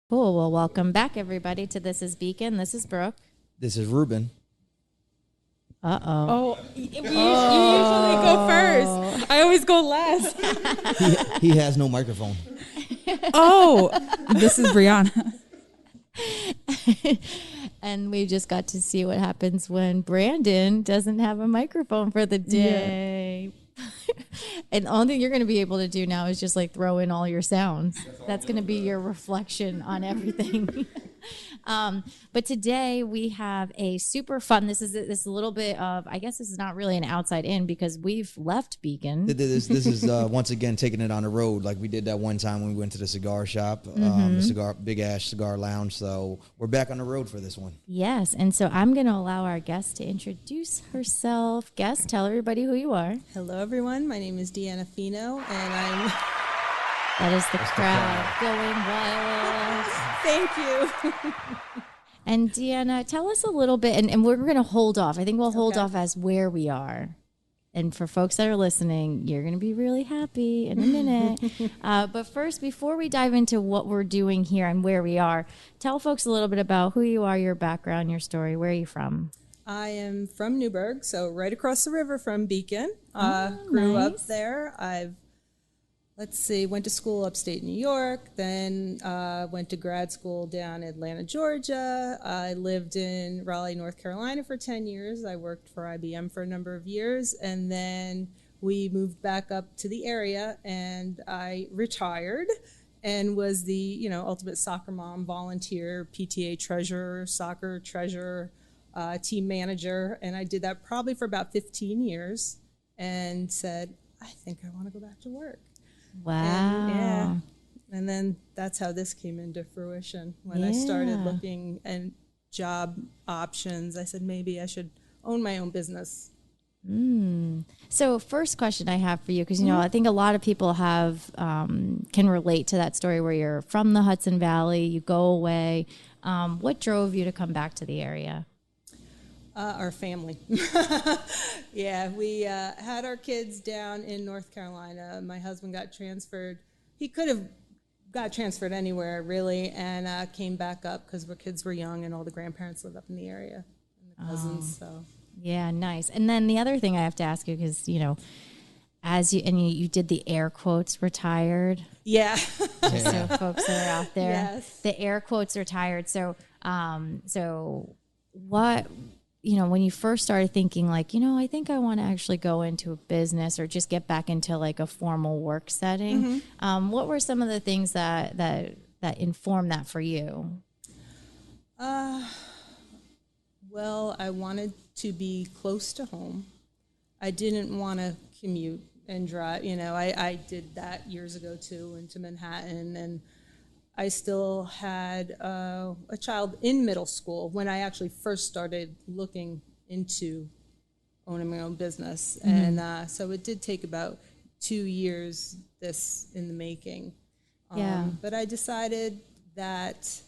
Cool. Well, welcome back, everybody, to This is Beacon. This is Brooke. This is Ruben. Uh-oh. Oh, you usually go first. I always go last. He has no microphone. Oh, this is Brianna. And we just got to see what happens when Brandon doesn't have a microphone for the day. And the only thing you're going to be able to do now is just like throw in all your sounds. That's going to be your reflection on everything. But today we have a super fun, this is a little bit of, I guess this is not really an outside in because we've left Beacon. This is once again taking it on the road like we did that one time when we went to the cigar shop, the Big Ash Cigar Lounge. So we're back on the road for this one. Yes, and so I'm going to allow our guest to introduce herself. Guest, tell everybody who you are. Hello, everyone. My name is Deanna Fino, and I'm... That is the crowd going wild. Thank you. And Deanna, tell us a little bit, and we're going to hold off. I think we'll hold off as where we are. And for folks that are listening, you're going to be really happy in a minute. But first, before we dive into what we're doing here and where we are, tell folks a little bit about who you are, your background, your story. Where are you from? I am from Newburgh, so right across the river from Beacon. Grew up there. Went to school upstate New York, then went to grad school down in Atlanta, Georgia. I lived in Raleigh, North Carolina for 10 years. I worked for IBM for a number of years, and then we moved back up to the area, and I retired and was the ultimate soccer mom, volunteer, PTA treasurer, soccer treasurer, team manager, and I did that probably for about 15 years and said, I think I want to go back to work. Wow. And then that's how this came into fruition. When I started looking at job options, I said maybe I should own my own business. So first question I have for you, because I think a lot of people have can relate to that story where you're from the Hudson Valley, you go away. What drove you to come back to the area? Our family. We had our kids down in North Carolina. My husband got transferred. He could have got transferred anywhere, really, and came back up because our kids were young and all the grandparents lived up in the area and the cousins. So yeah, nice. And then the other thing I have to ask you, because, as you did the air quotes retired. Yeah. Just so folks that are out there. Yes. The air quotes retired. So, what... when you first started thinking like, I think I want to actually go into a business or just get back into like a formal work setting. What were some of the things that informed that for you? Well, I wanted to be close to home. I didn't want to commute and drive. I did that years ago too, into Manhattan, and I still had a child in middle school when I actually first started looking into owning my own business. And so it did take about 2 years in the making. But I decided that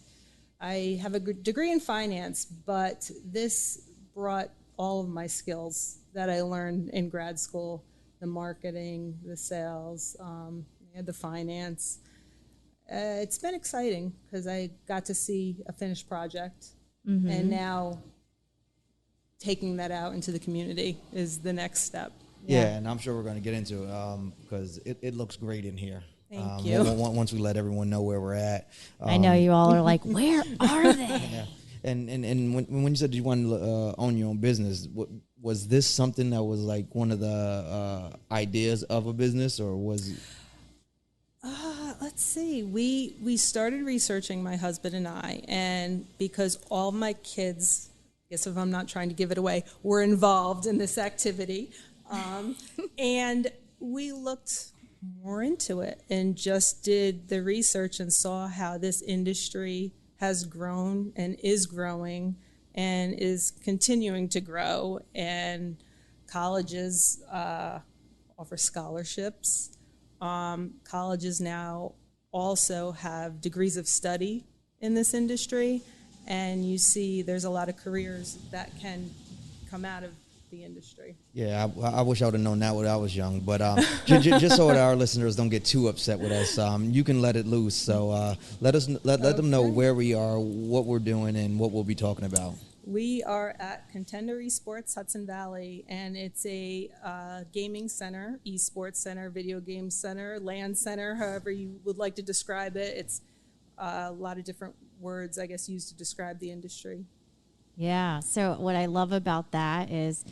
I have a degree in finance, but this brought all of my skills that I learned in grad school, the marketing, the sales, the finance. It's been exciting because I got to see a finished project, and now taking that out into the community is the next step. Yeah, and I'm sure we're going to get into it because it looks great in here. Thank you. Once we let everyone know where we're at. I know you all are like, where are they? Yeah. And when you said you wanted to own your own business, was this something that was like one of the ideas of a business, or was it? Let's see. We started researching, my husband and I, and because all my kids, I guess if I'm not trying to give it away, were involved in this activity, and we looked more into it and just did the research and saw how this industry has grown and is growing and is continuing to grow, and colleges offer scholarships. Colleges now also have degrees of study in this industry, and you see there's a lot of careers that can come out of the industry. Yeah, I wish I would have known that when I was young. But just so that our listeners don't get too upset with us, you can let it loose. So let them know where we are, what we're doing, and what we'll be talking about. We are at Contender eSports, Hudson Valley, and it's a gaming center, esports center, video game center, LAN center, however you would like to describe it. It's a lot of different words, I guess, used to describe the industry. Yeah. So what I love about that is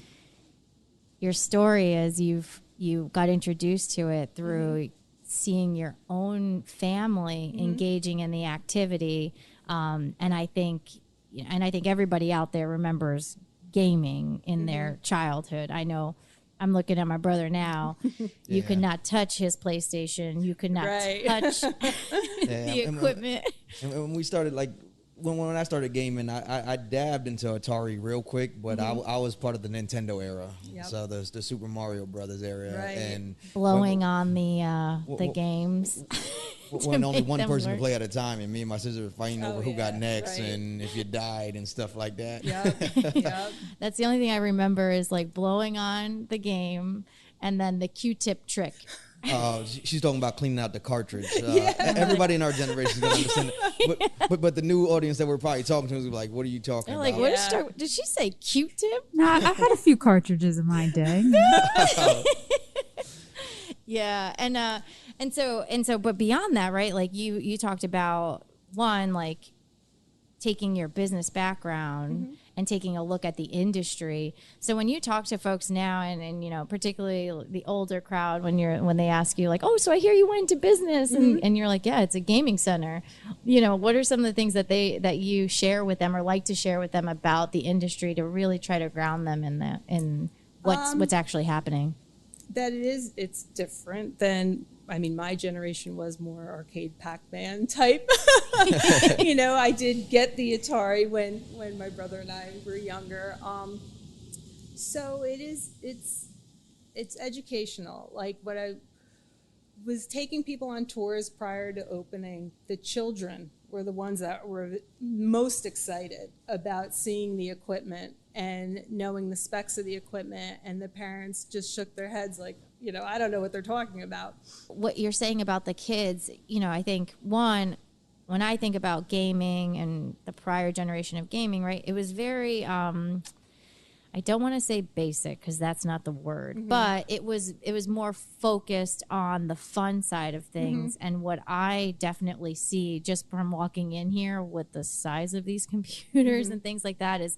your story is you got introduced to it through seeing your own family engaging in the activity, and I think everybody out there remembers gaming in their childhood. I know I'm looking at my brother now. You could not touch his PlayStation. You could not touch the equipment. And when we started, like, when I started gaming, I dabbed into Atari real quick, but I was part of the Nintendo era. Yep. So the Super Mario Brothers era. Right. And blowing on the games. When only one person work. could play at a time, and me and my sister were fighting over who got next, right. and if you died and stuff like that. Yep. That's the only thing I remember is like blowing on the game and then the Q-tip trick. She's talking about cleaning out the cartridge. Everybody in our generation is going to understand it. But the new audience that we're probably talking to is like, what are you talking They're about? like, what did she say Q-tip? No, I had a few cartridges in my day. Yeah, and so, but beyond that, right? Like you talked about one, like taking your business background and taking a look at the industry. So when you talk to folks now, and you know, particularly the older crowd, when they ask you like, oh, so I hear you went into business, and you're like, yeah, it's a gaming center. You know, what are some of the things that you share with them or like to share with them about the industry to really try to ground them in what's actually happening? That it's different than, I mean, my generation was more arcade Pac-Man type. You know, I did get the Atari when my brother and I were younger. So it's educational. Like what I was taking people on tours prior to opening, the children were the ones that were most excited about seeing the equipment and knowing the specs of the equipment, and the parents just shook their heads like, you know, I don't know what they're talking about. What you're saying about the kids, you know, I think when I think about gaming and the prior generation of gaming, right, it was very, I don't want to say basic because that's not the word, but it was more focused on the fun side of things. And what I definitely see just from walking in here with the size of these computers and things like that is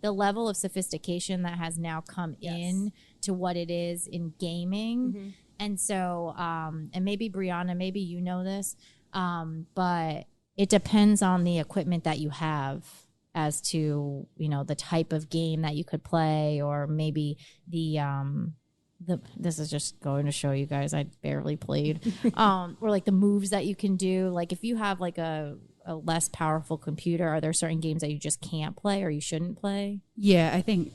the level of sophistication that has now come in to what it is in gaming. And so, and maybe Brianna, maybe you know this, but it depends on the equipment that you have as to, you know, the type of game that you could play, or maybe this is just going to show you guys I barely played, or like the moves that you can do. Like if you have like a less powerful computer, are there certain games that you just can't play or you shouldn't play? Yeah, I think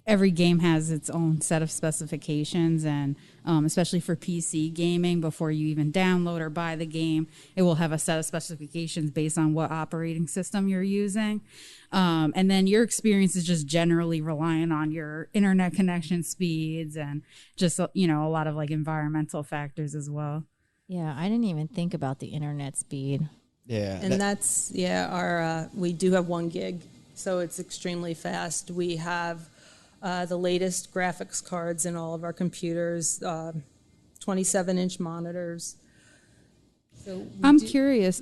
every game has its own set of specifications, and especially for PC gaming, before you even download or buy the game, it will have a set of specifications based on what operating system you're using. And then your experience is just generally relying on your internet connection speeds and just, you know, a lot of like environmental factors as well. Yeah, I didn't even think about the internet speed. Yeah. And that's, our we do have 1 gig, so it's extremely fast. We have the latest graphics cards in all of our computers, 27-inch monitors. So I'm curious,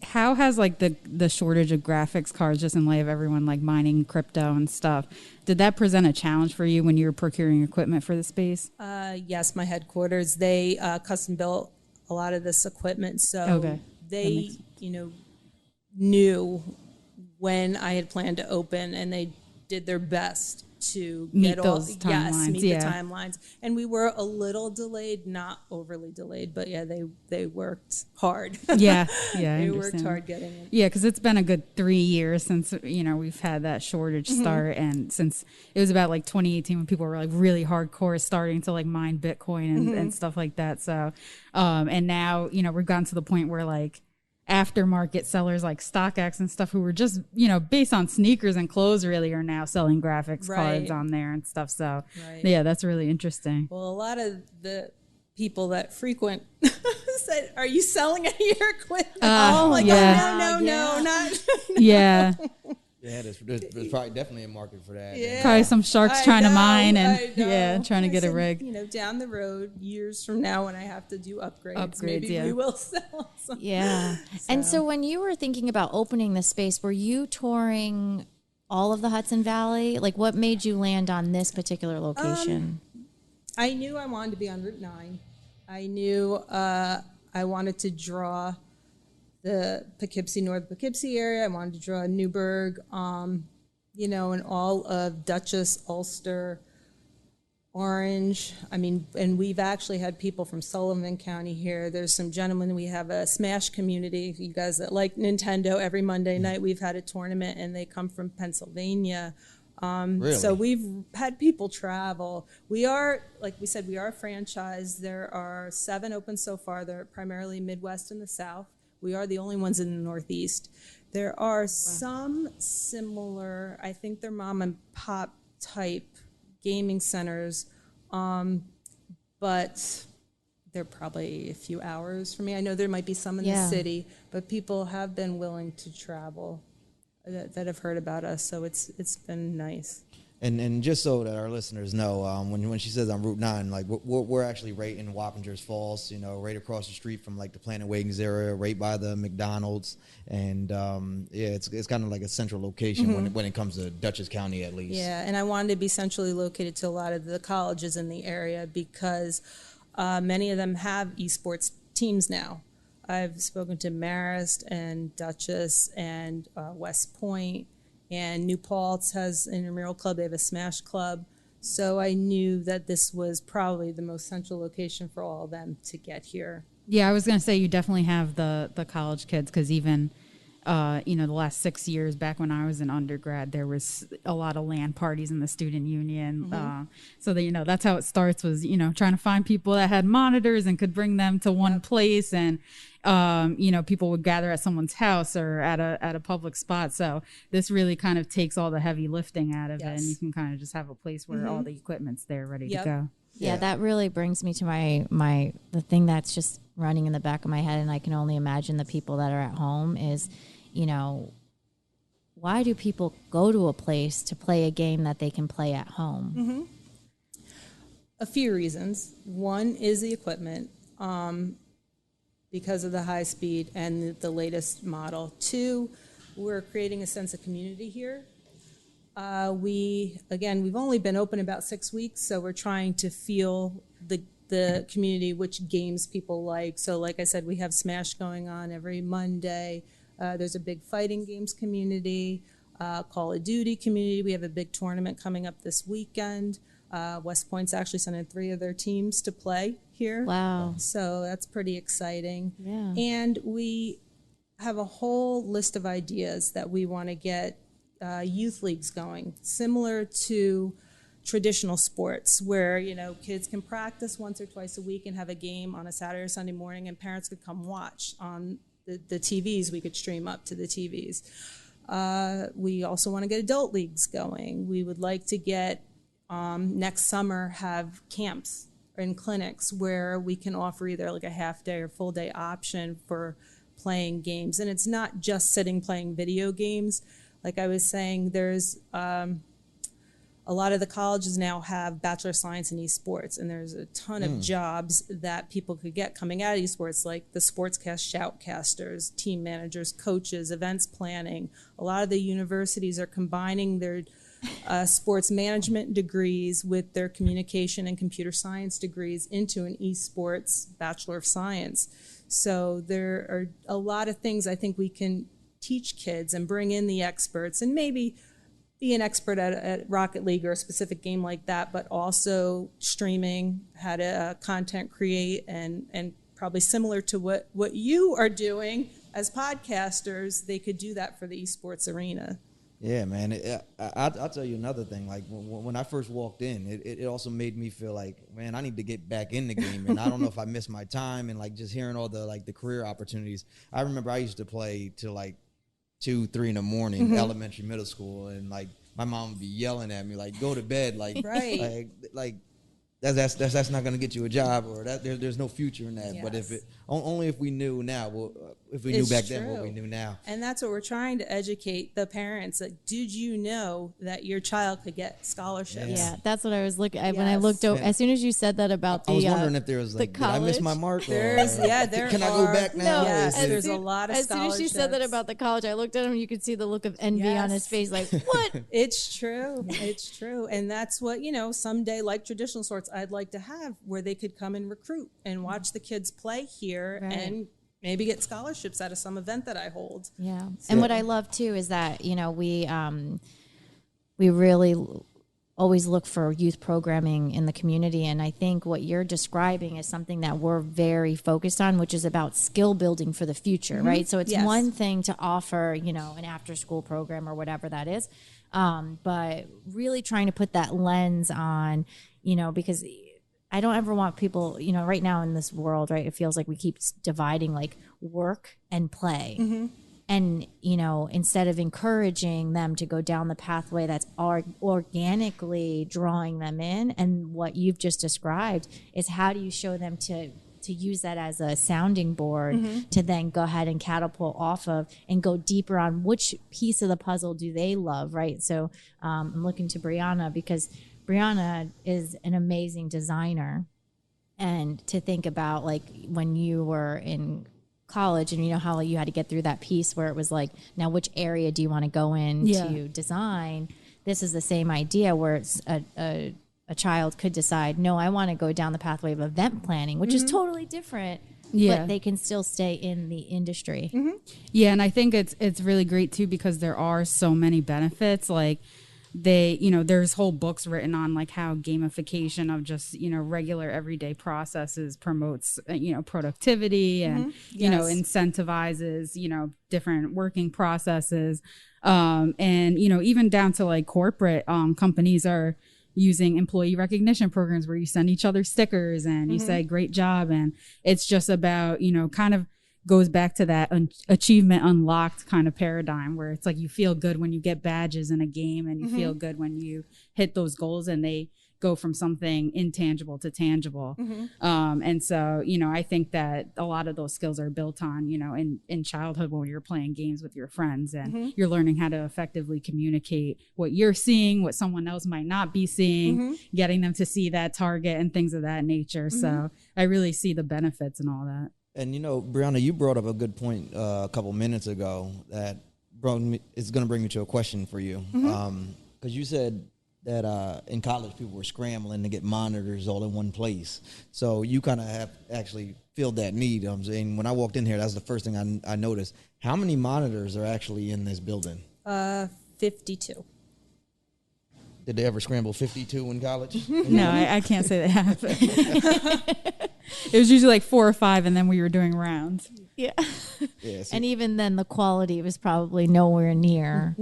how has like the shortage of graphics cards, just in light of everyone like mining crypto and stuff, did that present a challenge for you when you were procuring equipment for the space? Yes, my headquarters, they custom built a lot of this equipment, so they, you know, knew when I had planned to open, and they did their best to meet get those timelines. the timelines. And we were a little delayed, not overly delayed, but they worked hard. Yeah, they worked hard getting it. Yeah, because it's been a good 3 years since, you know, we've had that shortage start, and since it was about like 2018 when people were like really hardcore starting to like mine Bitcoin and stuff like that. So, and now, you know, we've gotten to the point where like aftermarket sellers like StockX and stuff who were just, based on sneakers and clothes really are now selling graphics cards on there and stuff. So yeah, that's really interesting. Well, a lot of the people that frequent said, "Are you selling any of your equipment?" I'm like, yeah. no, not. Yeah. Yeah, there's probably definitely a market for that. Yeah. Probably some sharks trying to mine and trying to I get a said, rig. Down the road, years from now, when I have to do upgrades maybe we will sell some. Yeah. And so when you were thinking about opening the space, were you touring all of the Hudson Valley? Like, what made you land on this particular location? I knew I wanted to be on Route 9. I knew I wanted to draw the Poughkeepsie, North Poughkeepsie area. I wanted to draw Newburgh, and all of Dutchess, Ulster, Orange. I mean, and we've actually had people from Sullivan County here. There's some gentlemen. We have a Smash community. You guys that like Nintendo, every Monday night we've had a tournament, and they come from Pennsylvania. Really? So we've had people travel. We are, like we said, we are a franchise. There are 7 open so far. They're primarily Midwest and the South. We are the only ones in the Northeast. There are some similar, I think they're mom and pop type gaming centers, but they're probably a few hours from me. I know there might be some in the city, but people have been willing to travel that have heard about us, so it's been nice. And just so that our listeners know, when she says on Route 9, like we're actually right in Wappingers Falls, right across the street from like the Planet Wings area, right by the McDonald's, and it's kind of like a central location when it comes to Dutchess County at least. Yeah, and I wanted to be centrally located to a lot of the colleges in the area because many of them have esports teams now. I've spoken to Marist and Dutchess and West Point. And New Paltz has an intramural club. They have a Smash club. So I knew that this was probably the most central location for all of them to get here. Yeah, I was going to say you definitely have the college kids because even, the last 6 years back when I was an undergrad, there was a lot of LAN parties in the student union. So that, that's how it starts was, trying to find people that had monitors and could bring them to one place. And, people would gather at someone's house or at a public spot. So this really kind of takes all the heavy lifting out of it. And you can kind of just have a place where all the equipment's there ready to go. Yeah, that really brings me to the thing that's just running in the back of my head, and I can only imagine the people that are at home is, why do people go to a place to play a game that they can play at home? A few reasons. One is the equipment, because of the high speed and the latest model. 2, we're creating a sense of community here. We've only been open about 6 weeks, so we're trying to feel the community, which games people like. So like I said, we have Smash going on every Monday. There's a big fighting games community, Call of Duty community. We have a big tournament coming up this weekend. West Point's actually sending 3 of their teams to play here. Wow. So that's pretty exciting. Yeah. And we have a whole list of ideas that we want to get youth leagues going, similar to traditional sports where, kids can practice once or twice a week and have a game on a Saturday or Sunday morning, and parents could come watch on the TVs. We could stream up to the TVs. We also want to get adult leagues going. We would like to get, next summer, have camps and clinics where we can offer either like a half day or full day option for playing games. And it's not just sitting playing video games. Like I was saying, there's a lot of the colleges now have Bachelor of Science in esports, and there's a ton of jobs that people could get coming out of esports, like the sportscast shoutcasters, team managers, coaches, events planning. A lot of the universities are combining their sports management degrees with their communication and computer science degrees into an esports Bachelor of Science. So there are a lot of things I think we can teach kids and bring in the experts, and maybe be an expert at Rocket League or a specific game like that, but also streaming, how to content create, and probably similar to what you are doing as podcasters, they could do that for the esports arena. Yeah, man. I'll tell you another thing. Like when I first walked in, it also made me feel like, man, I need to get back in the game. And I don't know if I missed my time, and like just hearing all the like the career opportunities. I remember I used to play till like 2, 3 in the morning, elementary, middle school, and like my mom would be yelling at me like, "Go to bed!" Like, Right. like that's not going to get you a job, or there's no future in that. Yes. But if only if we knew now, if we knew It's back then what true. we knew now. And that's what we're trying to educate the parents. Like, did you know that your child could get scholarships? Yeah, that's what I was looking at when I Yes. looked over. Man. As soon as you said that about the, I was wondering if there was the like, did I miss my college. mark? There's, or, yeah, there can I are. go back now? No, Yes, Is it- there's a lot of as soon as she said that scholarships. about the college, I looked at him. You could see the look of envy on his Yes. face. Like, what? It's true. It's true. And that's what, someday, like traditional sports, I'd like to have where they could come and recruit and watch the kids play here Right. and maybe get scholarships out of some event that I hold. Yeah. And what I love too is that, we really always look for youth programming in the community. And I think what you're describing is something that we're very focused on, which is about skill building for the future, right? So it's Yes. one thing to offer, an after school program or whatever that is. But really trying to put that lens on, because I don't ever want people, right now in this world, right, it feels like we keep dividing like work and play. And, instead of encouraging them to go down the pathway that's organically drawing them in, and what you've just described is how do you show them to use that as a sounding board to then go ahead and catapult off of and go deeper on which piece of the puzzle do they love, right? So I'm looking to Brianna because Brianna is an amazing designer. And to think about like when you were in college and how you had to get through that piece where it was like, now which area do you want to go in to design? This is the same idea where it's a child could decide, no, I want to go down the pathway of event planning, which is totally different. Yeah. But they can still stay in the industry. Yeah, and I think it's really great too because there are so many benefits. Like there's whole books written on like how gamification of just regular everyday processes promotes productivity and incentivizes different working processes, and even down to like corporate companies are using employee recognition programs where you send each other stickers and you say great job, and it's just about kind of goes back to that achievement unlocked kind of paradigm where it's like you feel good when you get badges in a game and you feel good when you hit those goals and they go from something intangible to tangible. And so, I think that a lot of those skills are built on, in childhood when you're playing games with your friends and you're learning how to effectively communicate what you're seeing, what someone else might not be seeing, getting them to see that target and things of that nature. So I really see the benefits and all that. And Brianna, you brought up a good point a couple minutes ago that is going to bring me to a question for you. Because you said that in college people were scrambling to get monitors all in one place. So you kind of have actually filled that need. I'm saying when I walked in here, that's the first thing I noticed. How many monitors are actually in this building? 52. Did they ever scramble 52 in college? No, I can't say that happened. It was usually like 4 or 5, and then we were doing rounds. Yeah. Yeah, And even then, the quality was probably nowhere near.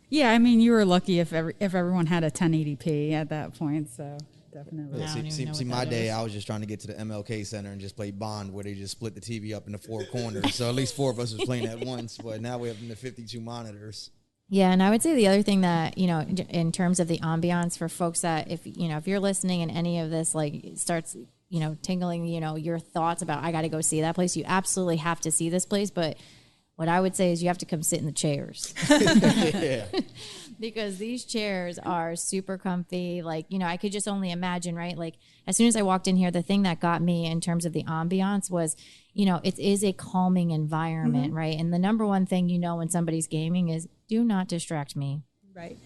Yeah, I mean, you were lucky if everyone had a 1080p at that point. So definitely. I don't even know see what my that day, is. I was just trying to get to the MLK Center and just play Bond, where they just split the TV up into 4 corners. So at least 4 of us was playing at once. But now we have the 52 monitors. Yeah, and I would say the other thing that, in terms of the ambiance for folks that if you're listening and any of this like starts, tingling, your thoughts about I got to go see that place, you absolutely have to see this place, but what I would say is you have to come sit in the chairs. Yeah. Because these chairs are super comfy. Like, I could just only imagine, right? Like, as soon as I walked in here, the thing that got me in terms of the ambiance was, it is a calming environment, right? And the number one thing when somebody's gaming is do not distract me. Right.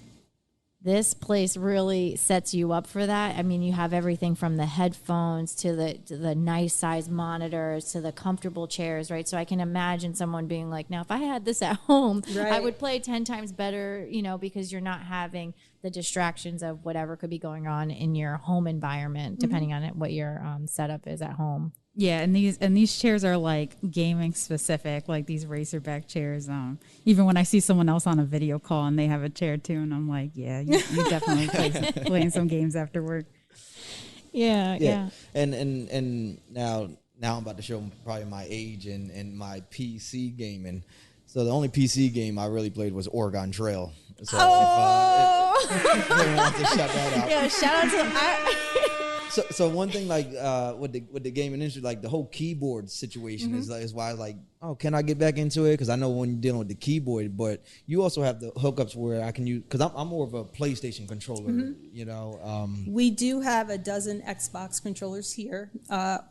This place really sets you up for that. I mean, you have everything from the headphones to the nice size monitors to the comfortable chairs, right? So I can imagine someone being like, now, if I had this at home, I Right. would play 10 times better, because you're not having the distractions of whatever could be going on in your home environment, depending on what your setup is at home. Yeah, and these chairs are like gaming specific, like these racerback chairs. Even when I see someone else on a video call and they have a chair too, and I'm like, yeah, you definitely playing some games after work. Yeah. And now I'm about to show probably my age and my PC gaming. So the only PC game I really played was Oregon Trail. So if you want to shout that out. Yeah, shout out to So one thing like with the gaming industry, like the whole keyboard situation is why like, oh, can I get back into it? Because I know when you're dealing with the keyboard, but you also have the hookups where I can use, because I'm more of a PlayStation controller, you know. We do have a dozen Xbox controllers here,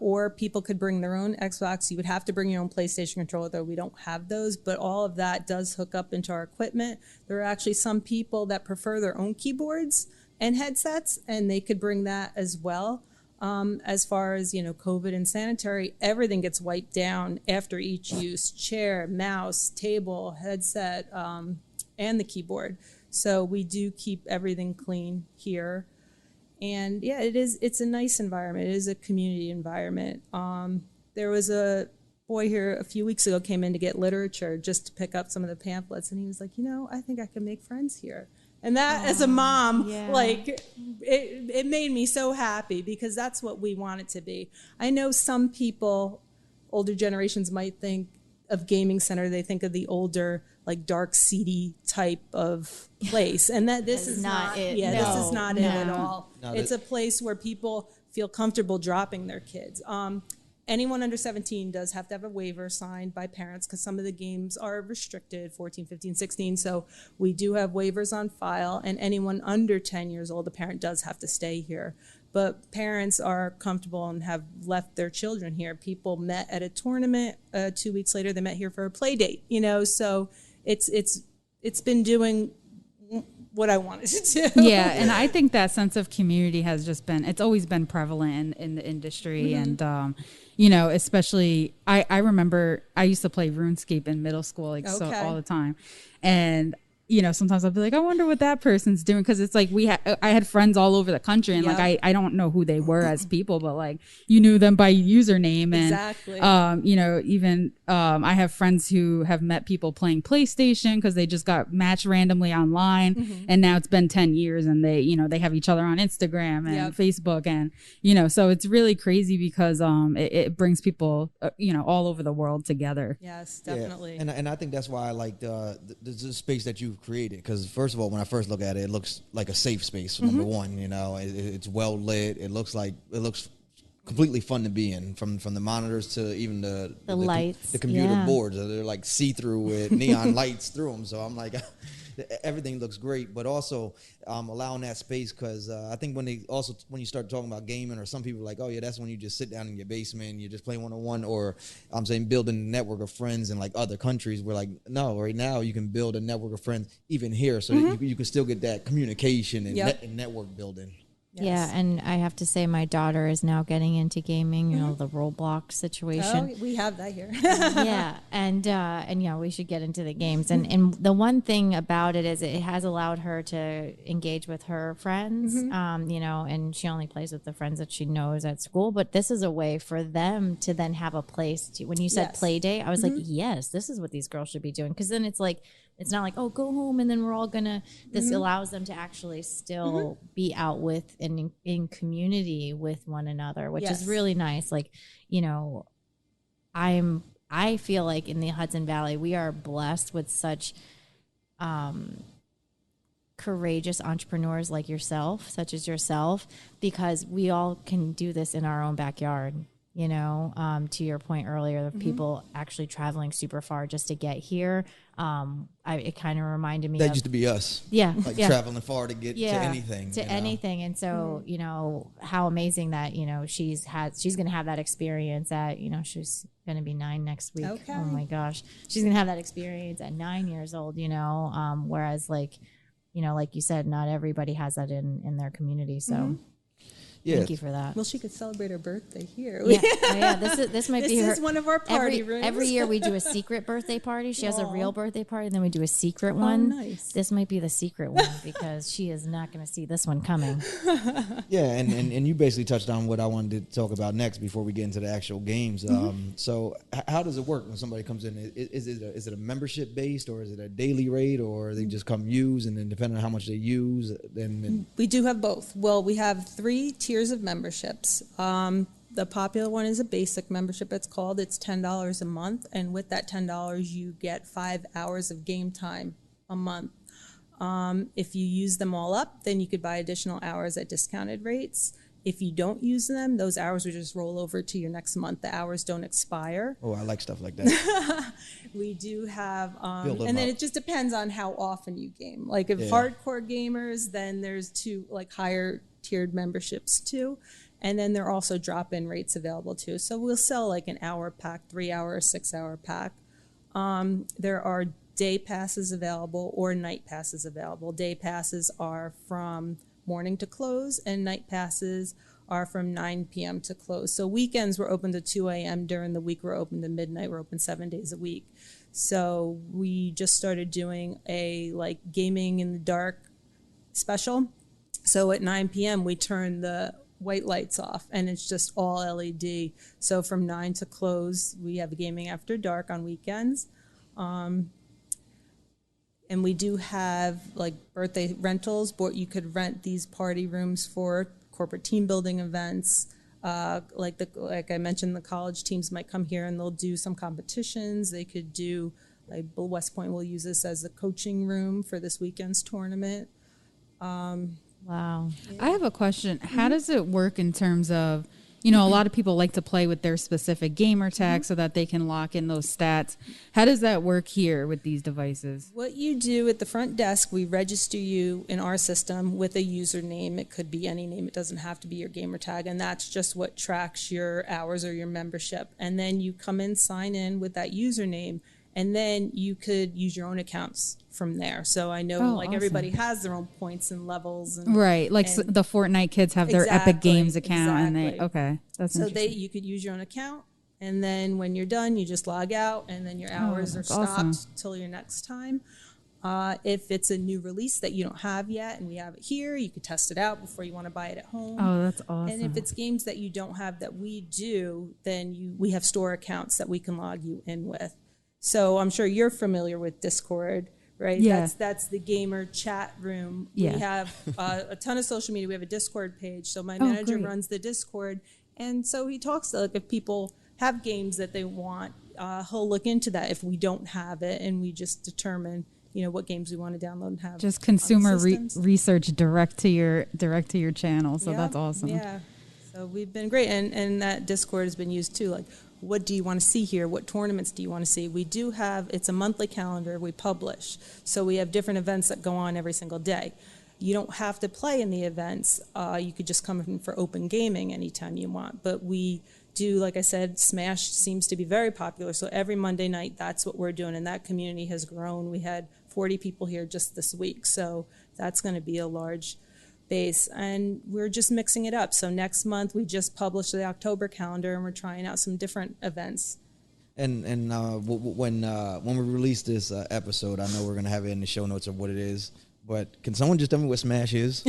or people could bring their own Xbox. You would have to bring your own PlayStation controller, though we don't have those, but all of that does hook up into our equipment. There are actually some people that prefer their own keyboards and headsets, and they could bring that as well. As far as, you know, COVID and sanitary, everything gets wiped down after each use: chair, mouse, table, headset, and the keyboard. So we do keep everything clean here. And yeah, it's a nice environment. It is a community environment. There was a boy here a few weeks ago came in to get literature just to pick up some of the pamphlets, and he was like, you know, I think I can make friends here. And that, as a mom, like, it made me so happy, because that's what we want it to be. I know some people, older generations, might think of gaming center, they think of the older, like, dark, seedy type of place. And that this is not it. Yeah, this is not it at all. No, it's a place where people feel comfortable dropping their kids. Anyone under 17 does have to have a waiver signed by parents, because some of the games are restricted, 14, 15, 16. So we do have waivers on file, and anyone under 10 years old, the parent does have to stay here. But parents are comfortable and have left their children here. People met at a tournament. 2 weeks later, they met here for a play date. You know, so it's been doing what I wanted to do. Yeah, and I think that sense of community has just been, it's always been prevalent in the industry. And, you know, especially, I remember I used to play RuneScape in middle school, like so all the time. And, you know, sometimes I'll be like, I wonder what that person's doing. Cause it's like I had friends all over the country, and like, I don't know who they were as people, but like you knew them by username. And, you know, even, I have friends who have met people playing PlayStation cause they just got matched randomly online. And now it's been 10 years and they, you know, they have each other on Instagram and Facebook, and, you know, so it's really crazy because, it brings people, you know, all over the world together. Yes, definitely. Yeah. And I think that's why I like the space that you've created, because first of all, when I first look at it, it looks like a safe space. Number one, you know, it's well lit. It looks completely fun to be in, from the monitors to even the lights, the computer boards. They're like see-through with neon lights through them. So I'm like, everything looks great, but also allowing that space, because I think when you start talking about gaming, or some people are like, oh yeah, that's when you just sit down in your basement and you just play one-on-one, or I'm saying building a network of friends in like other countries. We're like, no, right now you can build a network of friends even here, so you can still get that communication and network building. Yes. Yeah, and I have to say my daughter is now getting into gaming, you know, the Roblox situation. Oh, we have that here. Yeah, and yeah, we should get into the games. And the one thing about it is it has allowed her to engage with her friends, you know, and she only plays with the friends that she knows at school. But this is a way for them to then have a place to, when you said play day, I was like, yes, this is what these girls should be doing. Because then it's like, it's not like, oh, go home and then we're all gonna, this allows them to actually still be out with and in community with one another, which is really nice. Like, you know, I feel like in the Hudson Valley, we are blessed with such courageous entrepreneurs like yourself, such as yourself, because we all can do this in our own backyard. You know, to your point earlier, of people actually traveling super far just to get here. It kind of reminded me that used to be us. Yeah. Like traveling far to get to anything. To anything. And so, you know, how amazing that, you know, she's going to have that experience at, you know, she's going to be 9 next week. Okay. Oh my gosh. She's going to have that experience at 9 years old, you know, whereas like, you know, like you said, not everybody has that in their community. So. Thank you for that. Well, she could celebrate her birthday here. Yeah, oh, yeah. This might be This her. is one of our party rooms. Every year we do a secret birthday party. She has a real birthday party, and then we do a secret one. Nice. This might be the secret one because she is not going to see this one coming. Yeah, and you basically touched on what I wanted to talk about next before we get into the actual games. So how does it work when somebody comes in? Is it a membership based, or is it a daily rate, or they just come use, and then depending on how much they use, then We do have both. Well, we have 3 tiers of memberships. The popular one is a basic membership, it's called. It's $10 a month, and with that $10, you get 5 hours of game time a month. If you use them all up, then you could buy additional hours at discounted rates. If you don't use them, those hours will just roll over to your next month. The hours don't expire. oh, I like stuff like that. We do have, Build 'em and then up. it just depends on how often you game. Like if Yeah. hardcore gamers, then there's 2 like higher tiered memberships too. And then there are also drop-in rates available too. So we'll sell like an hour pack, 3-hour, 6-hour pack. There are day passes available or night passes available. Day passes are from morning to close, and night passes are from 9 p.m. to close. So weekends we're open to 2 a.m. During the week we're open to midnight. We're open 7 days a week. So we just started doing a like gaming in the dark special. So at 9 p.m. we turn the white lights off and it's just all LED. So from 9 to close we have gaming after dark on weekends. And we do have like birthday rentals, but you could rent these party rooms for corporate team building events. Like I mentioned, the college teams might come here and they'll do some competitions. They could do, like West Point will use this as a coaching room for this weekend's tournament. Wow. I have a question. How does it work in terms of, you know, a lot of people like to play with their specific gamer tag so that they can lock in those stats. How does that work here with these devices? What you do at the front desk, we register you in our system with a username. It could be any name. It doesn't have to be your gamer tag. And that's just what tracks your hours or your membership. And then you come in, sign in with that username, and then you could use your own accounts from there. So I know Awesome. everybody has their own points and levels. And, Right. Like and the Fortnite kids have their Exactly, Epic Games account and they, exactly. okay. That's So interesting. you could use your own account, and then when you're done, you just log out, and then your hours are that's stopped awesome. till your next time. If it's a new release that you don't have yet, and we have it here, you could test it out before you want to buy it at home. Oh, that's awesome. And if it's games that you don't have that we do, then we have store accounts that we can log you in with. So I'm sure you're familiar with Discord, right? Yeah. That's the gamer chat room. Yeah. We have a ton of social media. We have a Discord page. So my manager great. runs the Discord. And so he talks to, like, if people have games that they want, he'll look into that if we don't have it, and we just determine, you know, what games we want to download and have. Just on the consumer systems. research direct to your channel. So Yeah, that's awesome. Yeah. So we've been great. And that Discord has been used too. Like, what do you want to see here? What tournaments do you want to see? We do have, it's a monthly calendar we publish. So we have different events that go on every single day. You don't have to play in the events. You could just come in for open gaming anytime you want. But we do, like I said, Smash seems to be very popular. So every Monday night, that's what we're doing. And that community has grown. We had 40 people here just this week. So that's going to be a large base, and we're just mixing it up. So next month we just published the October calendar, and we're trying out some different events. And when we release this episode, I know we're gonna have it in the show notes of what it is. But can someone just tell me what Smash is?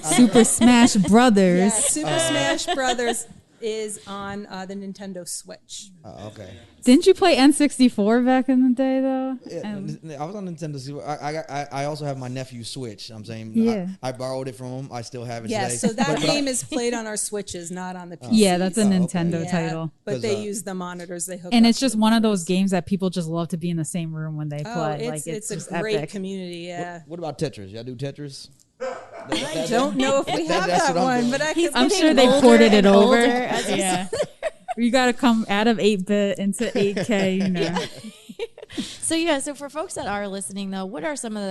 Super Smash Brothers. Yeah, Super Smash Brothers is on the Nintendo Switch. Okay. Didn't you play N64 back in the day though? Yeah, I was on Nintendo. I also have my nephew's Switch. I'm saying Yeah. I borrowed it from him. I still have it Yeah, today. so that But game is played on our Switches, not on the PC. Yeah, that's a okay. Nintendo title. But 'Cause, they use the monitors they hook And up it's just to. one of those games that people just love to be in the same room when they Oh, play. it's, Like it's just a great epic. community, yeah. What about Tetris? Y'all do Tetris? I don't know if we have that's that what I'm one, doing. but I He's can. I'm getting sure they older ported it and over. older as he's- Yeah. You got to come out of 8-bit into 8K, you know. So for folks that are listening though, what are some of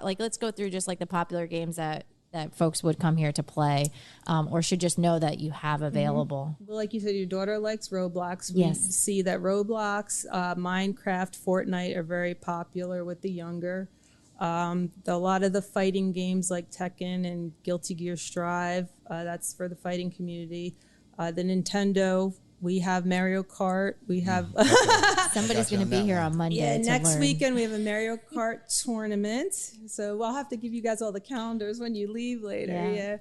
like, let's go through just like the popular games that folks would come here to play, or should just know that you have available. Well, like you said, your daughter likes Roblox. We Yes. see that Roblox, Minecraft, Fortnite are very popular with the younger. A lot of the fighting games like Tekken and Guilty Gear Strive, that's for the fighting community. The Nintendo, we have Mario Kart. We have Somebody's going to be here on Monday. Yeah, to next learn. weekend we have a Mario Kart tournament. So I'll have to give you guys all the calendars when you leave later.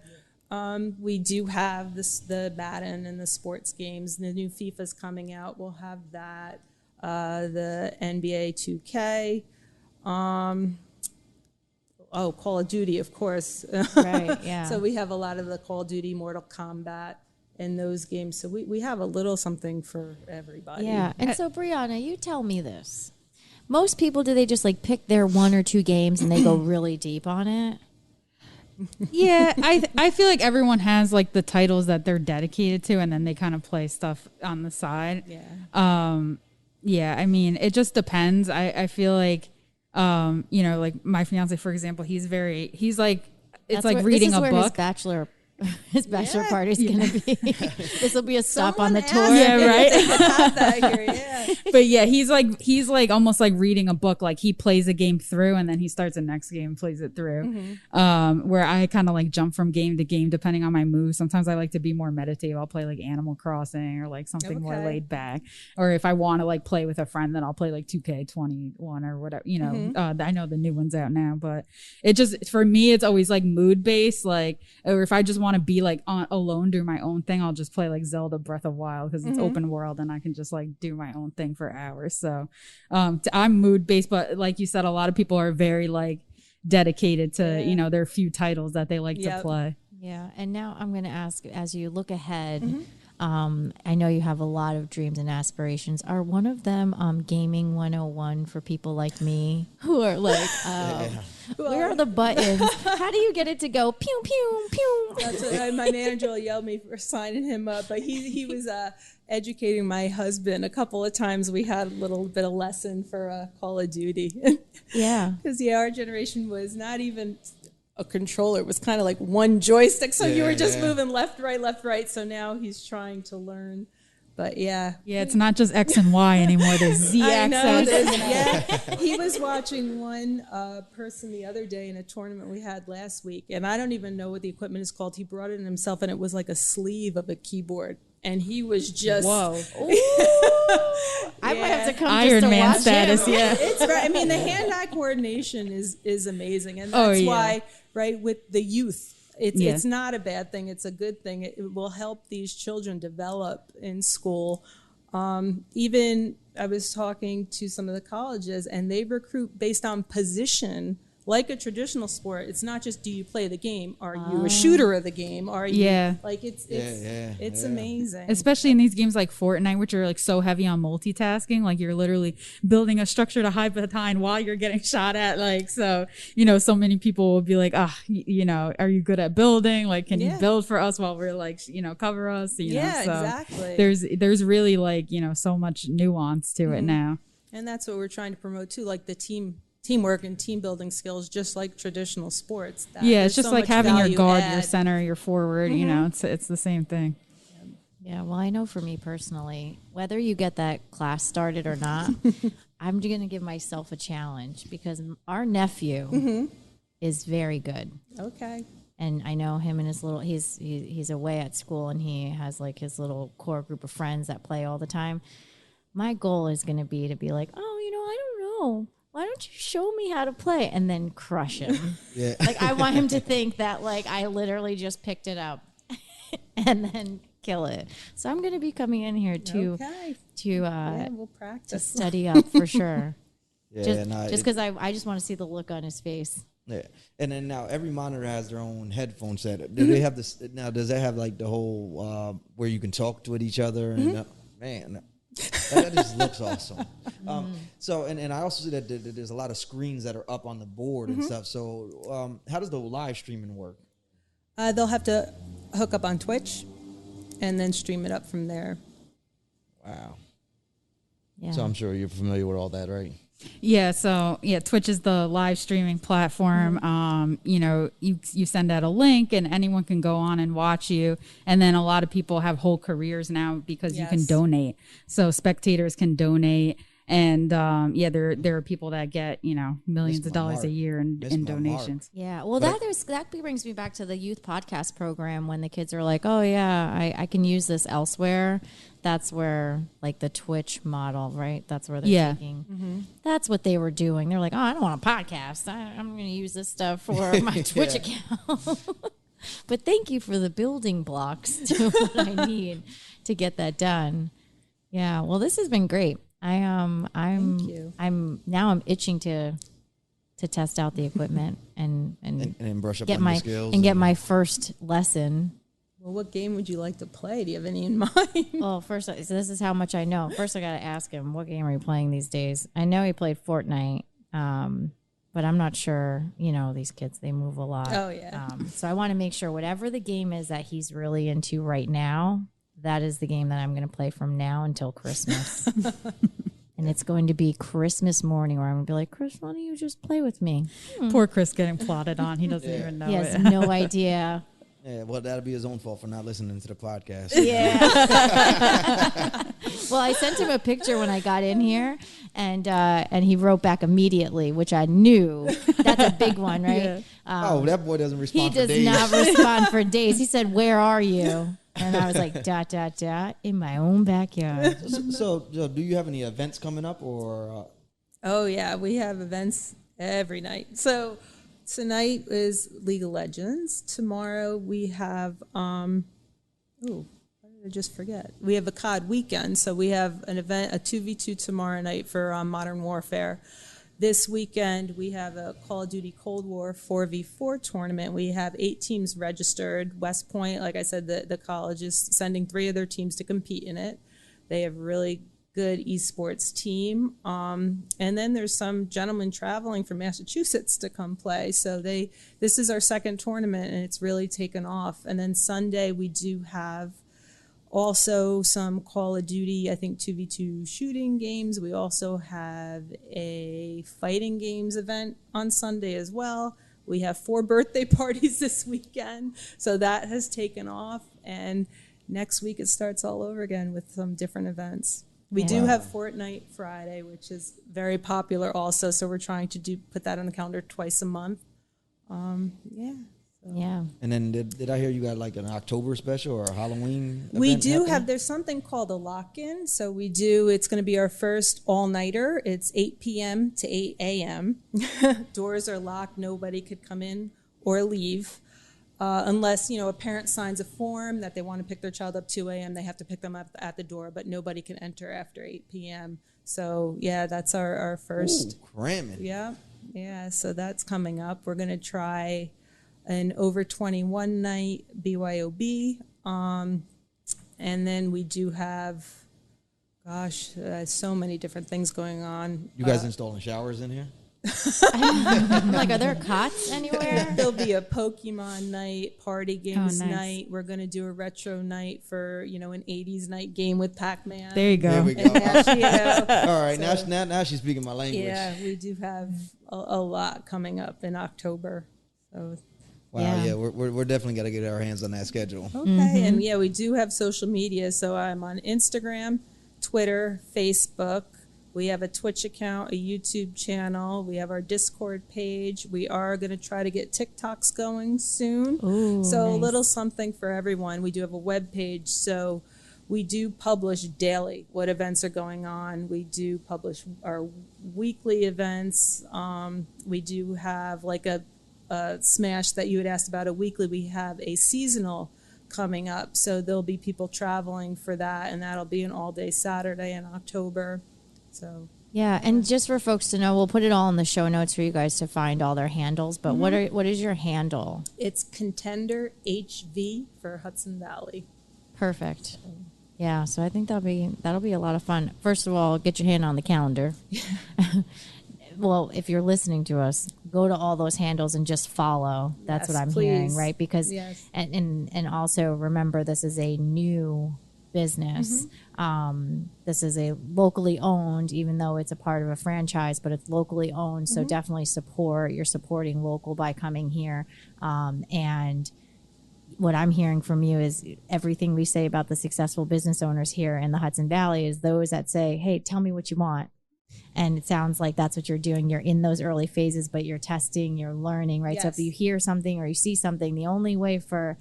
Yeah. We do have the Madden and the sports games. The new FIFA's coming out. We'll have that. The NBA 2K. Call of Duty, of course. Right, yeah. So we have a lot of the Call of Duty, Mortal Kombat, in those games. So we have a little something for everybody. Yeah. And so, Brianna, you tell me this. Most people, do they just like pick their 1 or 2 games and they go really deep on it? Yeah, I feel like everyone has like the titles that they're dedicated to, and then they kind of play stuff on the side. Yeah. Yeah, I mean, it just depends. I feel like, like my fiance, for example, he's like, it's like reading a book. His bachelor party is going to be. This will be a stop on the tour. Yeah, right. But yeah, he's like almost like reading a book. Like he plays a game through, and then he starts the next game, plays it through. Where I kind of like jump from game to game depending on my mood. Sometimes I like to be more meditative. I'll play like Animal Crossing or like something more laid back. Or if I want to like play with a friend, then I'll play like 2K21 or whatever. I know the new one's out now, but it just for me, it's always like mood based. Like, or if I just want to be like alone, do my own thing, I'll just play like Zelda Breath of Wild because it's open world and I can just like do my own thing for hours. So I'm mood based, but like you said, a lot of people are very like dedicated to their few titles that they like to play. Yeah. And now I'm going to ask, as you look ahead, I know you have a lot of dreams and aspirations. Are one of them gaming 101 for people like me who are like, where are the buttons? How do you get it to go pew, pew, pew? That's what, my manager will yell at me for signing him up. But he was educating my husband a couple of times. We had a little bit of lesson for Call of Duty. Yeah. Because our generation was not even a controller. It was kind of like one joystick. So you were just moving left, right. So now he's trying to learn. But yeah, it's not just X and Y anymore. There's Z axis. He was watching one person the other day in a tournament we had last week, and I don't even know what the equipment is called. He brought it in himself, and it was like a sleeve of a keyboard, and he was just whoa. I might have to come Iron just to Man watch status. him. Yeah, it's right. I mean, the hand-eye coordination is amazing, and that's why, right, with the youth. It's not a bad thing. It's a good thing. It will help these children develop in school. Even I was talking to some of the colleges, and they recruit based on position, like a traditional sport. It's not just do you play the game? Are you a shooter of the game? Are you like it's amazing. Especially in these games like Fortnite, which are like so heavy on multitasking. Like you're literally building a structure to hide behind while you're getting shot at. Like so many people will be like, are you good at building? Like, can you build for us while we're like cover us? So exactly. There's really like so much nuance to it now, and that's what we're trying to promote too, like the teamwork and team building skills, just like traditional sports. It's just so like having your guard, your center, your forward. It's the same thing. Yeah, well, I know for me personally, whether you get that class started or not, I'm going to give myself a challenge because our nephew is very good. Okay. And I know him and his little, he's away at school and he has like his little core group of friends that play all the time. My goal is going to be like, I don't know. Why don't you show me how to play? And then crush him. Like, I want him to think that, like, I literally just picked it up and then kill it. So I'm going to be coming in here to we'll practice. To study up for sure. Just because I just want to see the look on his face. Yeah. And then now every monitor has their own headphone set. Do they have this now? Does that have like the whole where you can talk to each other? And man, that just looks awesome. So and I also see that there's a lot of screens that are up on the board and stuff. So how does the live streaming work? They'll have to hook up on Twitch and then stream it up from there. Wow. Yeah. So I'm sure you're familiar with all that, right? Yeah, so Twitch is the live streaming platform. You send out a link and anyone can go on and watch you. And then a lot of people have whole careers now because you can donate. So spectators can donate And there are people that get millions of dollars a year in donations. Yeah, well, that brings me back to the youth podcast program when the kids are like, "Oh yeah, I can use this elsewhere." That's where like the Twitch model, right? That's where they're taking. Mm-hmm. That's what they were doing. They're like, "Oh, I don't want a podcast. I'm going to use this stuff for my Twitch account." But thank you for the building blocks to what I need to get that done. Yeah, well, this has been great. I'm itching to test out the equipment and brush up get on my your skills and get my first lesson. Well, what game would you like to play? Do you have any in mind? Well, first, so this is how much I know. First, I got to ask him, what game are you playing these days? I know he played Fortnite, but I'm not sure. These kids, they move a lot. Oh, yeah. So I want to make sure whatever the game is that he's really into right now, that is the game that I'm going to play from now until Christmas. And it's going to be Christmas morning where I'm going to be like, Chris, why don't you just play with me? Poor Chris getting plotted on. He doesn't even know He has it. no idea. Yeah, well, that'll be his own fault for not listening to the podcast. Yeah. Well, I sent him a picture when I got in here, and he wrote back immediately, which I knew. That's a big one, right? Yeah. That boy doesn't respond for days. He does not respond for days. He said, "Where are you?" And I was like, ... in my own backyard. So do you have any events coming up or? Oh, yeah. We have events every night. So tonight is League of Legends. Tomorrow we have, what did I just forget? We have a COD weekend. So we have an event, a 2v2 tomorrow night for Modern Warfare. This weekend, we have a Call of Duty Cold War 4v4 tournament. We have 8 teams registered. West Point, like I said, the college is sending 3 of their teams to compete in it. They have a really good esports team. And then there's some gentlemen traveling from Massachusetts to come play. So this is our second tournament, and it's really taken off. And then Sunday, we do have also some Call of Duty, I think 2v2 shooting games. We also have a fighting games event on Sunday as well. We have 4 birthday parties this weekend. So that has taken off. And next week it starts all over again with some different events. We do have Fortnite Friday, which is very popular also. So we're trying to put that on the calendar twice a month. Yeah. And then did I hear you got like an October special or a Halloween event We do happening? have, there's something called a lock-in. So it's going to be our first all-nighter. It's 8 p.m. to 8 a.m. Doors are locked. Nobody could come in or leave unless, a parent signs a form that they want to pick their child up 2 a.m. They have to pick them up at the door, but nobody can enter after 8 p.m. So, yeah, that's our first. Ooh, cramming. Yeah. So that's coming up. We're going to try an over 21 night BYOB. And then we do have, so many different things going on. You guys installing showers in here? I'm like, are there cots anywhere? There'll be a Pokemon night, party games nice. night. We're going to do a retro night for, an 80s night game with Pac-Man. There you go. There we go. All right, now she's speaking my language. Yeah, we do have a lot coming up in October. So. Wow, yeah, we're definitely got to get our hands on that schedule. Okay, and we do have social media. So I'm on Instagram, Twitter, Facebook. We have a Twitch account, a YouTube channel. We have our Discord page. We are going to try to get TikToks going soon. Ooh, so nice. A little something for everyone. We do have a web page, so we do publish daily what events are going on. We do publish our weekly events. We do have like a Smash that you had asked about a weekly. We have a seasonal coming up, so there'll be people traveling for that, and that'll be an all-day Saturday in October. So Yeah, and just for folks to know, we'll put it all in the show notes for you guys to find all their handles. But what is your handle? it's Contender HV for Hudson Valley. Perfect. Yeah, so I think that'll be a lot of fun. First of all, get your hand on the calendar. Well, if you're listening to us, go to all those handles and just follow. That's Yes, what I'm please. hearing, right? Because Yes. and also remember, this is a new business. This is a locally owned, even though it's a part of a franchise, but it's locally owned. So definitely support. You're supporting local by coming here. And what I'm hearing from you is everything we say about the successful business owners here in the Hudson Valley is those that say, hey, tell me what you want. And it sounds like that's what you're doing. You're in those early phases, but you're testing, you're learning, right? So if Yes. you hear something or you see something, the only way for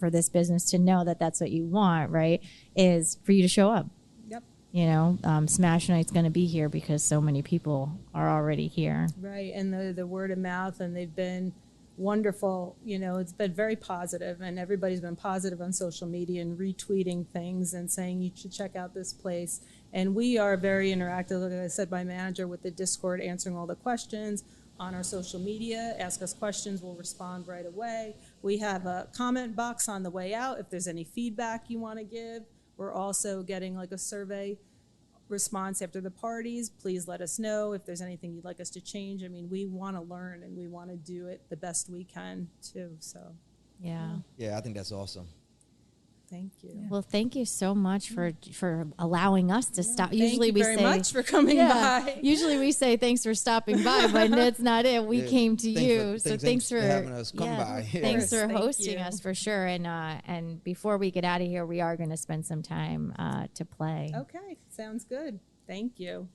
this business to know that that's what you want, right, is for you to show up. Yep. You know, Smash Night's going to be here because so many people are already here. Right, and the word of mouth, and they've been wonderful. You know, it's been very positive, and everybody's been positive on social media and retweeting things and saying you should check out this place. And we are very interactive. Like I said, my manager with the Discord answering all the questions on our social media. Ask us questions, we'll respond right away. We have a comment box on the way out if there's any feedback you want to give. We're also getting like a survey response after the parties. Please let us know if there's anything you'd like us to change. I mean, we want to learn and we want to do it the best we can too. So Yeah. Yeah, I think that's awesome. thank you. Well, thank you so much for allowing us to stop. Thank Usually you we very say much for coming by. Usually we say thanks for stopping by, but that's not it. We Yeah, came to thanks you, for- so thanks thanks for having us come by. Thanks for Thank hosting you. us for sure. And before we get out of here, we are going to spend some time to play. Okay, sounds good. Thank you.